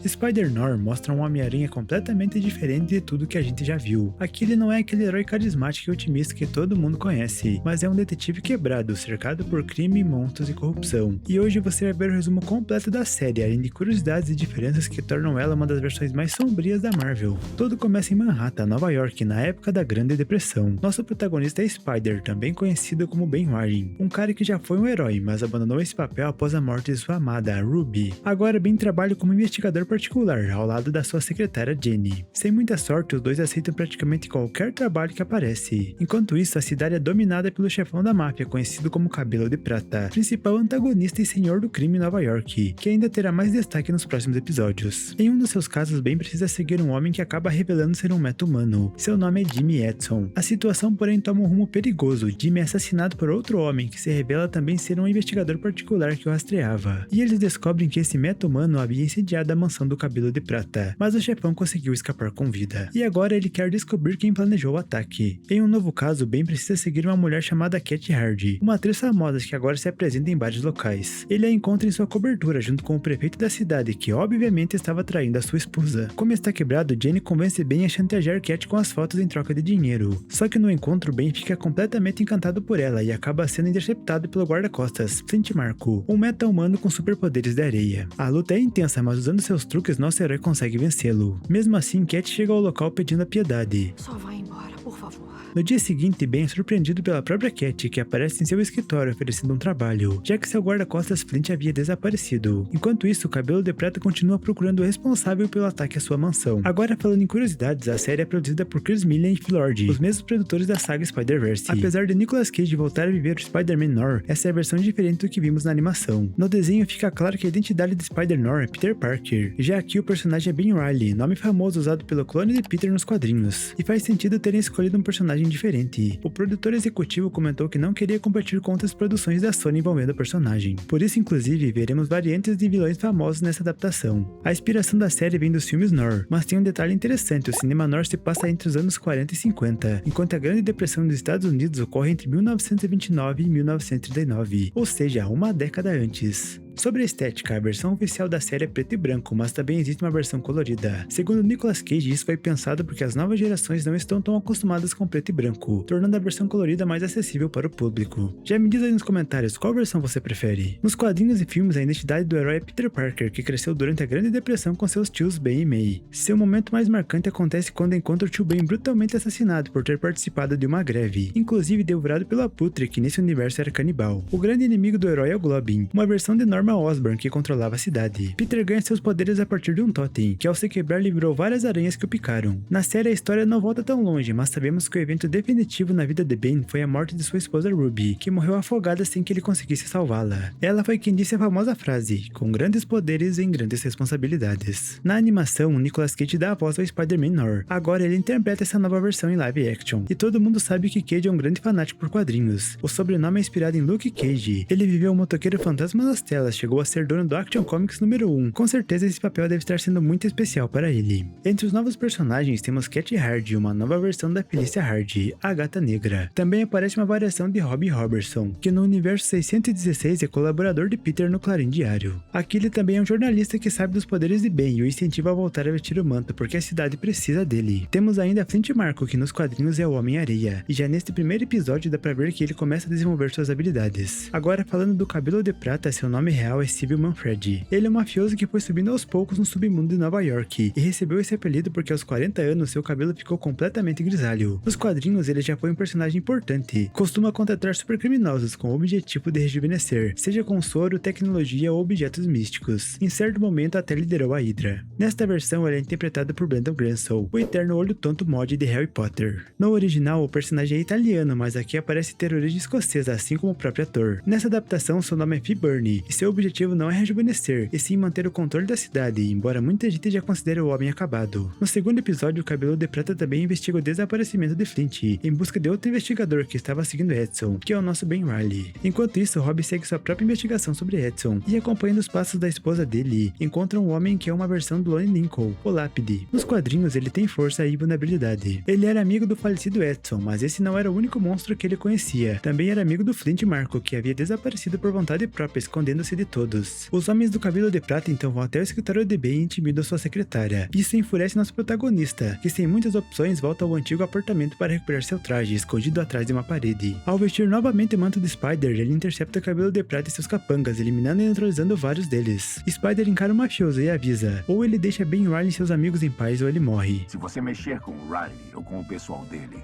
Spider-Noir mostra um Homem-Aranha completamente diferente de tudo que a gente já viu. Aqui ele não é aquele herói carismático e otimista que todo mundo conhece, mas é um detetive quebrado, cercado por crime, monstros e corrupção. E hoje você vai ver o resumo completo da série, além de curiosidades e diferenças que tornam ela uma das versões mais sombrias da Marvel. Tudo começa em Manhattan, Nova York, na época da Grande Depressão. Nosso protagonista é Spider, também conhecido como Ben Warren, um cara que já foi um herói, mas abandonou esse papel após a morte de sua amada, Ruby. Agora Ben trabalha como investigador particular, ao lado da sua secretária Jenny. Sem muita sorte, os dois aceitam praticamente qualquer trabalho que aparece. Enquanto isso, a cidade é dominada pelo chefão da máfia, conhecido como Cabelo de Prata, principal antagonista e senhor do crime em Nova York, que ainda terá mais destaque nos próximos episódios. Em um dos seus casos, Ben precisa seguir um homem que acaba revelando ser um meta-humano. Seu nome é Jimmy Edson. A situação, porém, toma um rumo perigoso. Jimmy é assassinado por outro homem, que se revela também ser um investigador particular que o rastreava. E eles descobrem que esse meta-humano havia incendiado a mansão do Cabelo de Prata, mas o chefão conseguiu escapar com vida. E agora ele quer descobrir quem planejou o ataque. Em um novo caso, Ben precisa seguir uma mulher chamada Cat Hardy, uma atriz famosa que agora se apresenta em vários locais. Ele a encontra em sua cobertura junto com o prefeito da cidade, que obviamente estava traindo a sua esposa. Como está quebrado, Jenny convence Ben a chantagear Cat com as fotos em troca de dinheiro. Só que no encontro, Ben fica completamente encantado por ela e acaba sendo interceptado pelo guarda-costas, Flint Marko, um meta-humano com superpoderes da areia. A luta é intensa, mas usando seus truques, nosso herói consegue vencê-lo. Mesmo assim, Cat chega ao local pedindo a piedade. Só vai embora, por favor. No dia seguinte, Ben é surpreendido pela própria Cat, que aparece em seu escritório oferecendo um trabalho, já que seu guarda-costas Flint havia desaparecido. Enquanto isso, o Cabelo de Prata continua procurando o responsável pelo ataque à sua mansão. Agora, falando em curiosidades, a série é produzida por Chris Millian e Phil Lord, os mesmos produtores da saga Spider-Verse. Apesar de Nicolas Cage voltar a viver o Spider-Man Noir, essa é a versão diferente do que vimos na animação. No desenho fica claro que a identidade de Spider-Noir é Peter Parker, já aqui o personagem é Ben Reilly, nome famoso usado pelo clone de Peter nos quadrinhos, e faz sentido terem escolhido um personagem diferente. O produtor executivo comentou que não queria competir com outras produções da Sony envolvendo o personagem. Por isso, inclusive, veremos variantes de vilões famosos nessa adaptação. A inspiração da série vem dos filmes Noir, mas tem um detalhe interessante: o cinema Noir se passa entre os anos 40 e 50, enquanto a Grande Depressão dos Estados Unidos ocorre entre 1929 e 1939, ou seja, uma década antes. Sobre a estética, a versão oficial da série é preto e branco, mas também existe uma versão colorida. Segundo Nicolas Cage, isso foi pensado porque as novas gerações não estão tão acostumadas com preto e branco, tornando a versão colorida mais acessível para o público. Já me diz aí nos comentários qual versão você prefere. Nos quadrinhos e filmes, a identidade do herói é Peter Parker, que cresceu durante a Grande Depressão com seus tios Ben e May. Seu momento mais marcante acontece quando encontra o tio Ben brutalmente assassinado por ter participado de uma greve, inclusive devorado pelo Abutre, que nesse universo era canibal. O grande inimigo do herói é o Globin, uma versão de Norman Osborn que controlava a cidade. Peter ganha seus poderes a partir de um totem, que ao se quebrar livrou várias aranhas que o picaram. Na série a história não volta tão longe, mas sabemos que o evento definitivo na vida de Ben foi a morte de sua esposa Ruby, que morreu afogada sem que ele conseguisse salvá-la. Ela foi quem disse a famosa frase: com grandes poderes vem grandes responsabilidades. Na animação, Nicolas Cage dá a voz ao Spider-Man Noir. Agora ele interpreta essa nova versão em live action, e todo mundo sabe que Cage é um grande fanático por quadrinhos. O sobrenome é inspirado em Luke Cage. Ele viveu um motoqueiro fantasma nas telas, chegou a ser dono do Action Comics número 1. Com certeza esse papel deve estar sendo muito especial para ele. Entre os novos personagens temos Cat Hardy, uma nova versão da Felicia Hardy, a Gata Negra. Também aparece uma variação de Robbie Robertson, que no universo 616 é colaborador de Peter no Clarim Diário. Aqui ele também é um jornalista que sabe dos poderes de Ben e o incentiva a voltar a vestir o manto porque a cidade precisa dele. Temos ainda Flint Marko, que nos quadrinhos é o Homem-Areia, e já neste primeiro episódio dá pra ver que ele começa a desenvolver suas habilidades. Agora, falando do Cabelo de Prata, seu nome real é Sybil Manfred. Ele é um mafioso que foi subindo aos poucos no submundo de Nova York e recebeu esse apelido porque aos 40 anos seu cabelo ficou completamente grisalho. Nos quadrinhos ele já foi um personagem importante. Costuma contratar supercriminosos com o objetivo de rejuvenescer, seja com soro, tecnologia ou objetos místicos. Em certo momento até liderou a Hydra. Nesta versão ele é interpretado por Brandon Granson, o eterno olho tonto mod de Harry Potter. No original o personagem é italiano, mas aqui aparece ter origem escocesa, assim como o próprio ator. Nessa adaptação seu nome é Fee Burney e seu objetivo não é rejuvenescer, e sim manter o controle da cidade, embora muita gente já considere o homem acabado. No segundo episódio, o Cabelo de Prata também investiga o desaparecimento de Flint, em busca de outro investigador que estava seguindo Edson, que é o nosso Ben Reilly. Enquanto isso, Rob segue sua própria investigação sobre Edson, e acompanhando os passos da esposa dele, encontra um homem que é uma versão do Lonnie Lincoln, o Lápide. Nos quadrinhos, ele tem força e vulnerabilidade. Ele era amigo do falecido Edson, mas esse não era o único monstro que ele conhecia. Também era amigo do Flint Marko, que havia desaparecido por vontade própria, escondendo-se de todos. Os homens do cabelo de prata então vão até o escritório de Ben e intimidam sua secretária. Isso enfurece nosso protagonista, que sem muitas opções volta ao antigo apartamento para recuperar seu traje, escondido atrás de uma parede. Ao vestir novamente o manto de Spider, ele intercepta o cabelo de prata e seus capangas, eliminando e neutralizando vários deles. Spider encara o mafioso e avisa: ou ele deixa Ben Riley e seus amigos em paz ou ele morre. Se você mexer com o Riley ou com o pessoal dele,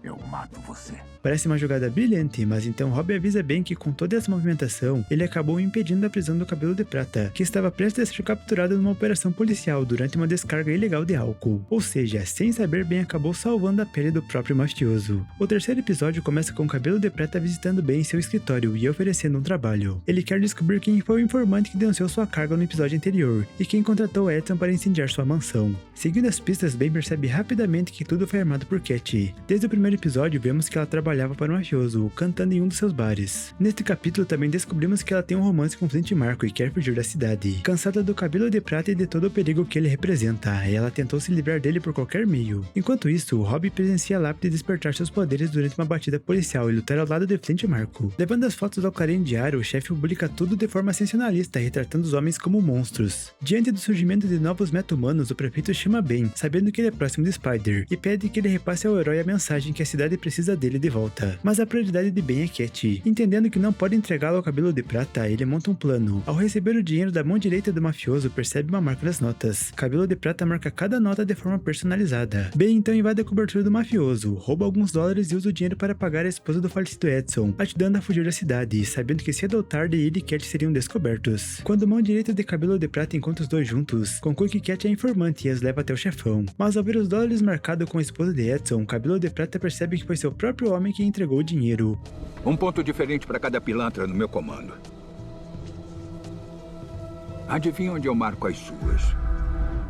eu mato você. Parece uma jogada brilhante, mas então Rob avisa Ben que com toda essa movimentação, ele acabou impedindo a prisão do cabelo de prata, que estava prestes a ser capturado numa operação policial durante uma descarga ilegal de álcool. Ou seja, sem saber, Ben acabou salvando a pele do próprio mafioso. O terceiro episódio começa com o cabelo de prata visitando Ben em seu escritório e oferecendo um trabalho. Ele quer descobrir quem foi o informante que denunciou sua carga no episódio anterior e quem contratou Edson para incendiar sua mansão. Seguindo as pistas, Ben percebe rapidamente que tudo foi armado por Cat. Desde o primeiro episódio, vemos que ela trabalhava para o mafioso, cantando em um dos seus bares. Neste capítulo também descobrimos que ela tem um romance com Flint Marko e quer fugir da cidade. Cansada do cabelo de prata e de todo o perigo que ele representa, ela tentou se livrar dele por qualquer meio. Enquanto isso, Rob presencia a lápide despertar seus poderes durante uma batida policial e lutar ao lado de Flint Marko. Levando as fotos ao clarim diário, o chefe publica tudo de forma sensacionalista, retratando os homens como monstros. Diante do surgimento de novos meta-humanos, o prefeito chama Ben, sabendo que ele é próximo de Spider, e pede que ele repasse ao herói a mensagem que a cidade precisa dele de volta. Mas a prioridade de Ben é Cat. Entendendo que não pode entregá-lo ao cabelo de prata, ele monta um plano. Ao receber o dinheiro da mão direita do mafioso, percebe uma marca nas notas. Cabelo de prata marca cada nota de forma personalizada. Ben então invade a cobertura do mafioso, rouba alguns dólares e usa o dinheiro para pagar a esposa do falecido Edson, ajudando a fugir da cidade, sabendo que cedo ou tarde ele e Cat seriam descobertos. Quando a mão direita de cabelo de prata encontra os dois juntos, conclui que Cat é informante e as leva até o chefão. Mas ao ver os dólares marcados com a esposa de Edson, cabelo de prata percebe que foi seu próprio homem que entregou o dinheiro. Um ponto diferente para cada pilantra no meu comando. Adivinha onde eu marco as suas?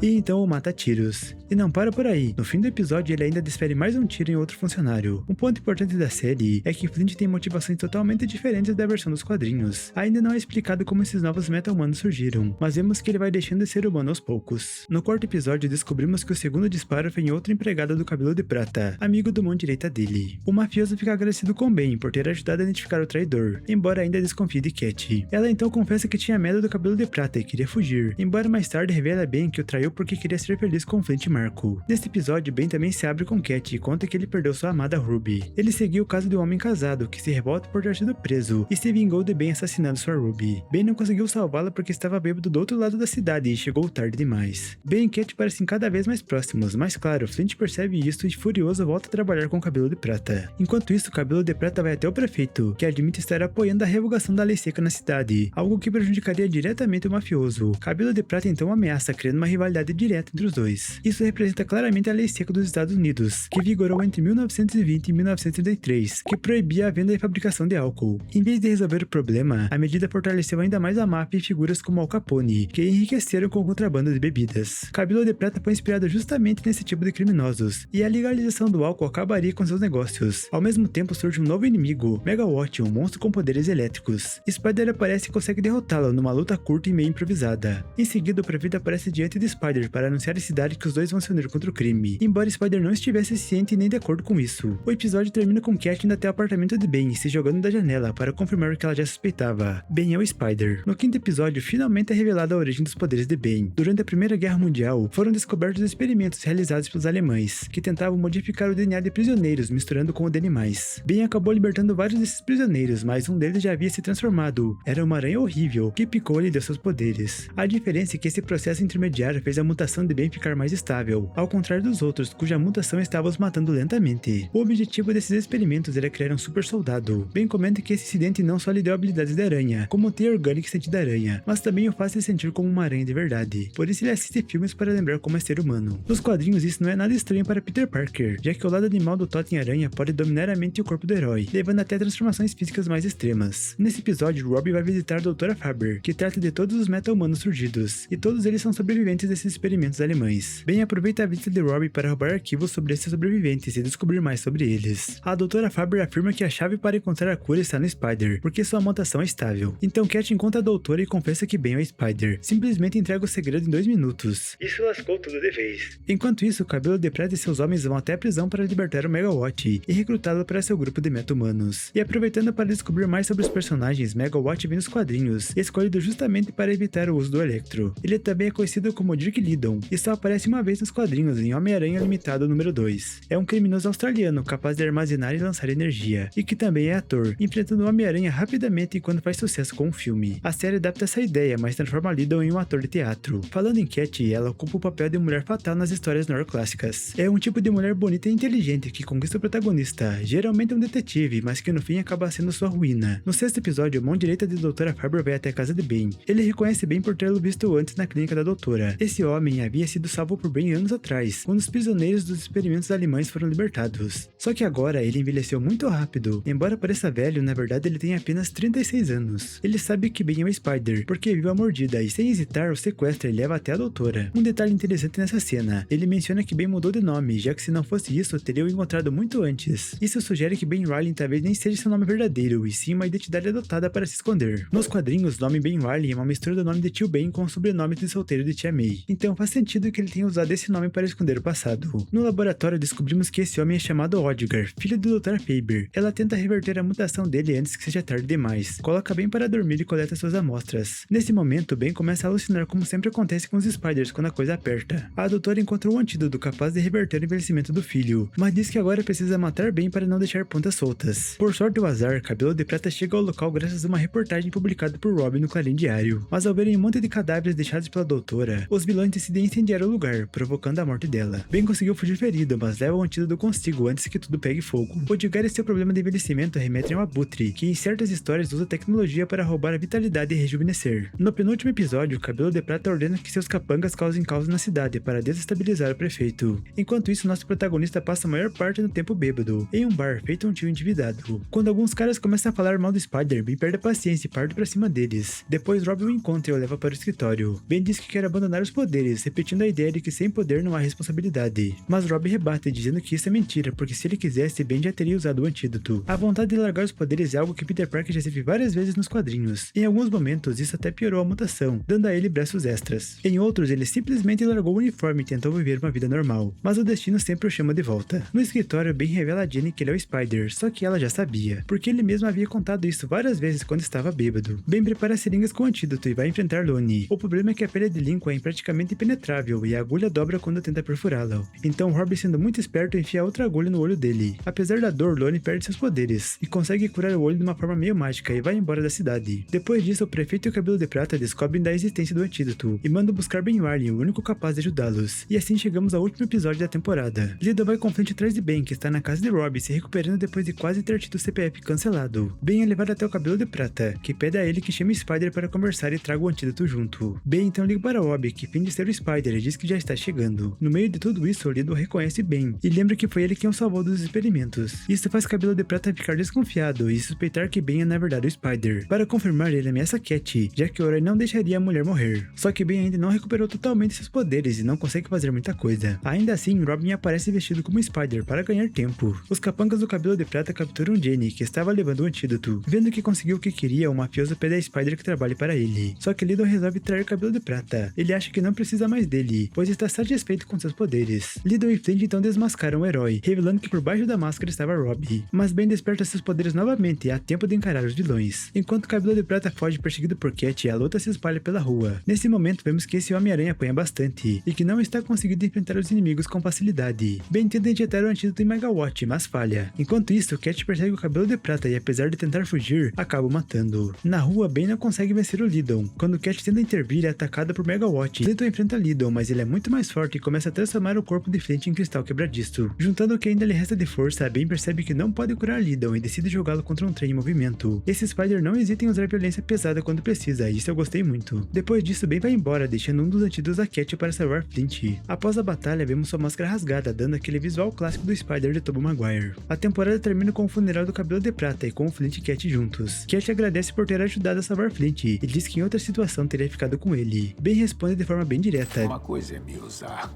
E então o mata a tiros. E não para por aí. No fim do episódio, ele ainda desfere mais um tiro em outro funcionário. Um ponto importante da série é que Flint tem motivações totalmente diferentes da versão dos quadrinhos. Ainda não é explicado como esses novos meta-humanos surgiram, mas vemos que ele vai deixando de ser humano aos poucos. No quarto episódio, descobrimos que o segundo disparo foi em outro empregado do cabelo de prata, amigo do mão direita dele. O mafioso fica agradecido com Ben por ter ajudado a identificar o traidor, embora ainda desconfie de Cat. Ela então confessa que tinha medo do cabelo de prata e queria fugir, embora mais tarde revele a Ben que o traiu porque queria ser feliz com Flint Marko. Neste episódio, Ben também se abre com Cat e conta que ele perdeu sua amada Ruby. Ele seguiu o caso de um homem casado que se revolta por ter sido preso e se vingou de Ben assassinando sua Ruby. Ben não conseguiu salvá-la porque estava bêbado do outro lado da cidade e chegou tarde demais. Ben e Cat parecem cada vez mais próximos, mas claro, Flint percebe isso e furioso volta a trabalhar com o cabelo de prata. Enquanto isso, o cabelo de prata vai até o prefeito, que admite estar apoiando a revogação da lei seca na cidade, algo que prejudicaria diretamente o mafioso. Cabelo de prata então ameaça, criando uma rivalidade direta entre os dois. Isso representa claramente a lei seca dos Estados Unidos, que vigorou entre 1920 e 1933, que proibia a venda e fabricação de álcool. Em vez de resolver o problema, a medida fortaleceu ainda mais a máfia e figuras como Al Capone, que enriqueceram com o contrabando de bebidas. Cabelo de prata foi inspirado justamente nesse tipo de criminosos, e a legalização do álcool acabaria com seus negócios. Ao mesmo tempo surge um novo inimigo, Megawatt, um monstro com poderes elétricos. Spider aparece e consegue derrotá-lo numa luta curta e meio improvisada. Em seguida, o prefeito aparece diante de Spider para anunciar à cidade que os dois vão se unir contra o crime, embora Spider não estivesse ciente nem de acordo com isso. O episódio termina com Cat indo até o apartamento de Ben, se jogando da janela para confirmar o que ela já suspeitava. Ben é o Spider. No quinto episódio, finalmente é revelada a origem dos poderes de Ben. Durante a Primeira Guerra Mundial, foram descobertos experimentos realizados pelos alemães, que tentavam modificar o DNA de prisioneiros, misturando com o de animais. Ben acabou libertando vários desses prisioneiros, mas um deles já havia se transformado. Era uma aranha horrível, que picou e lhe deu seus poderes. A diferença é que esse processo intermediário fez a mutação de Ben ficar mais estável, ao contrário dos outros, cuja mutação estava os matando lentamente. O objetivo desses experimentos era criar um super soldado. Ben comenta que esse incidente não só lhe deu habilidades de aranha, como ter orgânico e sentir da aranha, mas também o faz se sentir como uma aranha de verdade. Por isso ele assiste filmes para lembrar como é ser humano. Nos quadrinhos isso não é nada estranho para Peter Parker, já que o lado animal do Totem Aranha pode dominar a mente e o corpo do herói, levando até transformações físicas mais extremas. Nesse episódio, Robbie vai visitar a Doutora Faber, que trata de todos os meta-humanos surgidos, e todos eles são sobreviventes desses experimentos alemães. Ben aproveita a visita de Robbie para roubar arquivos sobre esses sobreviventes e descobrir mais sobre eles. A doutora Faber afirma que a chave para encontrar a cura está no Spider, porque sua mutação é estável. Então Cat encontra a doutora e confessa que Ben é o Spider. Simplesmente entrega o segredo em 2 minutos. Isso lascou tudo de vez. Enquanto isso, o Cabelo de Prata e seus homens vão até a prisão para libertar o Megawatt e recrutá-lo para seu grupo de meta-humanos. E aproveitando para descobrir mais sobre os personagens, Megawatt vem nos quadrinhos, escolhido justamente para evitar o uso do Electro. Ele também é conhecido como Dirk Lydon e só aparece uma vez nos quadrinhos em Homem-Aranha Limitado número 2. É um criminoso australiano capaz de armazenar e lançar energia, e que também é ator, enfrentando o Homem-Aranha rapidamente quando faz sucesso com o filme. A série adapta essa ideia, mas transforma Lydon em um ator de teatro. Falando em Cat, ela ocupa o papel de mulher fatal nas histórias noir clássicas. É um tipo de mulher bonita e inteligente que conquista o protagonista, geralmente um detetive, mas que no fim acaba sendo sua ruína. No 6º episódio, a mão direita de Dra. Faber vai até a casa de Ben. Ele reconhece Ben por tê-lo visto antes na clínica da doutora. Esse homem havia sido salvo por Ben anos atrás, quando os prisioneiros dos experimentos alemães foram libertados. Só que agora ele envelheceu muito rápido. Embora pareça velho, na verdade ele tem apenas 36 anos. Ele sabe que Ben é o Spider, porque viu a mordida e sem hesitar o sequestra e leva até a doutora. Um detalhe interessante nessa cena, ele menciona que Ben mudou de nome, já que se não fosse isso, teria o encontrado muito antes. Isso sugere que Ben Riley talvez nem seja seu nome verdadeiro, e sim uma identidade adotada para se esconder. Nos quadrinhos, o nome Ben Riley é uma mistura do nome de tio Ben com o sobrenome de solteiro de tia May. Então faz sentido que ele tenha usado esse nome para esconder o passado. No laboratório, descobrimos que esse homem é chamado Odgar, filho do Dr. Faber. Ela tenta reverter a mutação dele antes que seja tarde demais. Coloca Ben para dormir e coleta suas amostras. Nesse momento, Ben começa a alucinar como sempre acontece com os Spiders quando a coisa aperta. A doutora encontra um antídoto capaz de reverter o envelhecimento do filho, mas diz que agora precisa matar Ben para não deixar pontas soltas. Por sorte ou azar, Cabelo de Prata chega ao local graças a uma reportagem publicada por Robbie no Clarim Diário. Mas ao verem um monte de cadáveres deixados pela doutora, os vilões decidem incendiar o lugar, provocando a morte dela. Ben conseguiu fugir ferido, mas leva o antídoto consigo antes que tudo pegue fogo. Odgar e seu problema de envelhecimento remetem ao Abutre, que em certas histórias usa tecnologia para roubar a vitalidade e rejuvenescer. No penúltimo episódio, Cabelo de Prata ordena que seus capangas causem caos na cidade para desestabilizar o prefeito. Enquanto isso, nosso protagonista passa a maior parte do tempo bêbado, em um bar feito um tio endividado. Quando alguns caras começam a falar mal do Spider, Ben perde a paciência e parte pra cima deles. Depois Robin o encontra e o leva para o escritório. Ben diz que quer abandonar os poderes, repetindo a ideia de que sem poder não há responsabilidade. Mas Robin rebate, dizendo que isso é mentira, porque se ele quisesse, Ben já teria usado o antídoto. A vontade de largar os poderes é algo que Peter Parker já teve várias vezes nos quadrinhos. Em alguns momentos, isso até piorou a mutação, dando a ele braços extras. Em outros, ele simplesmente largou o uniforme e tentou viver uma vida normal, mas o destino sempre o chama de volta. No escritório, Ben revela a Jenny que ele é o Spider, só que ela já sabia, porque ele mesmo havia contado isso várias vezes quando estava bêbado. Ben prepara seringas com antídoto e vai enfrentar Lonnie. O problema é que a pele de Lincoln é praticamente impenetrável e a agulha dobra quando tenta perfurá-la. Então Robbie, sendo muito esperto, enfia outra agulha no olho dele. Apesar da dor, Lonnie perde seus poderes e consegue curar o olho de uma forma meio mágica e vai embora da cidade. Depois disso, o prefeito e o Cabelo de Prata descobrem da existência do antídoto e mandam buscar Ben Riley, o único capaz de ajudá-los. E assim chegamos ao último episódio da temporada. Lydon vai com frente atrás de Ben, que está na casa de Robbie, se recuperando depois de quase ter tido o CPF cancelado. Ben é levado até o Cabelo de Prata, que pede a ele que chame o Spider para conversar e traga o antídoto junto. Ben então liga para Robbie, que finge ser o Spider e diz que já está chegando. No meio de tudo isso, Lydon reconhece Ben e lembra que foi ele quem o salvou dos experimentos. Isso faz Cabelo de Prata ficar desconfiado e suspeitar que Ben é na verdade o Spider. Para confirmar, ele ameaça Cat, já que Ori não deixaria a mulher morrer. Só que Ben ainda não recuperou totalmente seus poderes e não consegue fazer muita coisa. Ainda assim, Robin aparece vestido como Spider para ganhar tempo. Os capangas do Cabelo de Prata capturam Jenny, que estava levando o antídoto. Vendo que conseguiu o que queria, o mafioso pede a Spider que trabalhe para ele. Só que Lydon resolve trair Cabelo de Prata. Ele acha que não precisa mais dele, pois está satisfeito com seus poderes. Lydon e Flint então desmascaram o herói, revelando que por baixo da máscara estava Robbie. Mas Ben desperta seus poderes novamente e há tempo de encarar os vilões. Enquanto Cabelo de Prata foge perseguido por Cat, a luta se espalha pela rua. Nesse momento, vemos que esse Homem-Aranha apanha bastante e que não está conseguindo enfrentar os inimigos com facilidade. Ben tenta injetar o antídoto em Megawatt, mas falha. Enquanto isso, Cat persegue o Cabelo de Prata e, apesar de tentar fugir, acaba o matando. Na rua, Ben não consegue vencer o Lydon. Quando Cat tenta intervir, é atacada por Megawatt. Lydon enfrenta Lydon, mas ele é muito mais forte e começa a transformar o corpo de Flint em cristal quebradiço. Juntando o que ainda lhe resta de força, Ben percebe que não pode curar Lydon e decide jogá-lo contra um trem em movimento. Esse Spider não hesita em usar violência pesada quando precisa, e isso eu gostei muito. Depois disso, Ben vai embora, deixando um dos antídotos a Cat para salvar Flint. Após a batalha, vemos sua máscara rasgada, dando aquele visual clássico do Spider de Tobey Maguire. A temporada termina com o funeral do Cabelo de Prata e com o Flint e Cat juntos. Cat agradece por ter ajudado a salvar Flint e diz que em outra situação teria ficado com ele. Ben responde de forma bem direta: Uma coisa é me usar,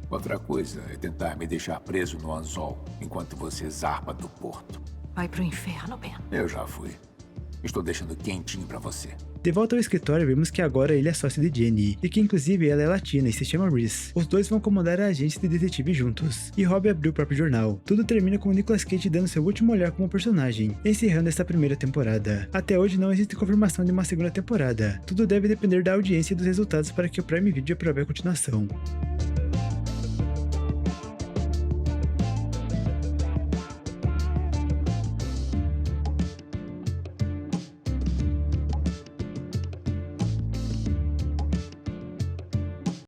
Outra coisa é tentar me deixar preso no anzol enquanto você zarpa do porto. Vai pro inferno, Ben. Eu já fui. Estou deixando quentinho pra você. De volta ao escritório, vemos que agora ele é sócio de Jenny, e que inclusive ela é latina e se chama Reese. Os dois vão comandar a agência de detetive juntos, e Rob abriu o próprio jornal. Tudo termina com o Nicolas Cage dando seu último olhar como personagem, encerrando esta primeira temporada. Até hoje não existe confirmação de uma segunda temporada. Tudo deve depender da audiência e dos resultados para que o Prime Video aprove a continuação.